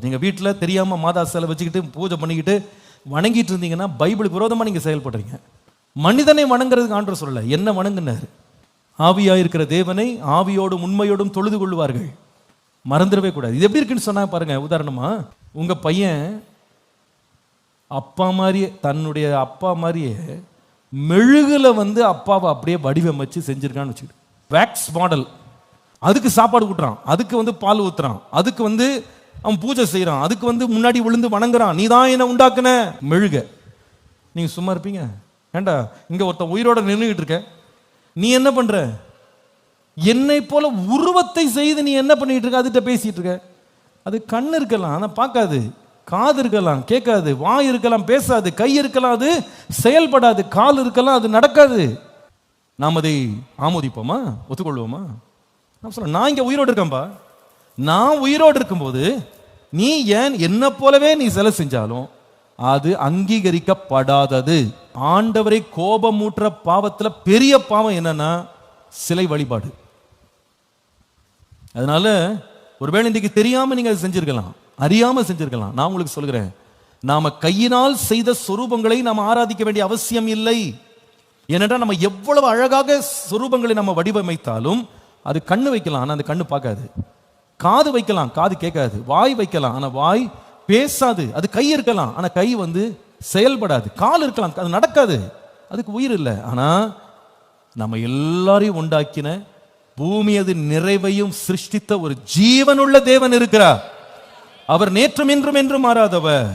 நீங்கள் வீட்டில் தெரியாமல் மாதா சிலை வச்சுக்கிட்டு பூஜை பண்ணிக்கிட்டு வணங்கிட்டு இருந்தீங்கன்னா பைபிளுக்கு விரோதமாக நீங்கள் செயல்படுறீங்க. மனிதனை வணங்குறதுக்கு ஆண்டவர் சொல்லலை, என்ன வணங்குனார்? ஆவியாக இருக்கிற தேவனை ஆவியோடும் உண்மையோடும் தொழுது கொள்வார்கள். மறந்துடவே கூடாது. இது எப்படி இருக்குன்னு சொன்னா பாருங்க. உதாரணமா உங்கள் பையன் அப்பா மாதிரியே, தன்னுடைய அப்பா மாதிரியே மெழுகுல அப்பாவை அப்படியே வடிவமைச்சு செஞ்சிருக்கான்னு வச்சுக்கிட்டு, வேக்ஸ் மாடல். அதுக்கு சாப்பாடு ஊட்டுறான், அதுக்கு பால் ஊத்துறான், அதுக்கு அவன் பூஜை செய்யறான், அதுக்கு முன்னாடி விழுந்து வணங்குறான். நீ தான் என்ன உண்டாக்குன மெழுக. நீங்க சும்மா இருப்பீங்க? ஏண்டா இங்க ஒருத்தன் உயிரோட நின்றுகிட்டு இருக்க, நீ என்ன பண்ற? என்னை போல உருவத்தை செய்து நீ என்ன பண்ணிட்டு இருக்க? அதுகிட்ட பேசிட்டு இருக்க. அது கண் இருக்கலாம் ஆனா பார்க்காது, காது இருக்கலாம் கேட்காது, வாய் இருக்கலாம் பேசாது, கை இருக்கலாம் அது செயல்படாது, கால் இருக்கலாம் அது நடக்காது. நாம் அதை ஆமோதிப்போமா? ஒத்துக்கொள்வோமா? நான் சொல்ல, நான் இங்க உயிரோடு இருக்கேன்பா. நான் உயிரோடு இருக்கும்போது நீ ஏன் என்ன போலவே நீ சிலை செஞ்சாலும் அது அங்கீகரிக்கப்படாதது. ஆண்டவரை கோபமூற்ற பாவத்துல பெரிய பாவம் என்னன்னா சிலை வழிபாடு. அதனால ஒருவேளை இன்றைக்கு தெரியாம நீங்க அதை செஞ்சிருக்கலாம், அறியாம செஞ்சிருக்கலாம். நான் உங்களுக்கு சொல்கிறேன், நாம கையினால் செய்த சொரூபங்களை நாம் ஆராதிக்க வேண்டிய அவசியம் இல்லை. ஏனென்றால் நம்ம எவ்வளவு அழகாக சொரூபங்களை நம்ம வடிவமைத்தாலும் அது கண்ணு வைக்கலாம் ஆனா அந்த கண்ணு பார்க்காது, காது வைக்கலாம் காது கேட்காது, வாய் வைக்கலாம் ஆனா வாய் பேசாது, அது கை இருக்கலாம் ஆனா கை செயல்படாது, கால் இருக்கலாம் அது நடக்காது, அதுக்கு உயிர் இல்லை. ஆனா நம்ம எல்லாரையும் உண்டாக்கின பூமியது நிறைவையும் சிருஷ்டித்த ஒரு ஜீவனுள்ள தேவன் இருக்கிறார். அவர் நேற்றும் இன்றும் என்றும் மாறாதவர்.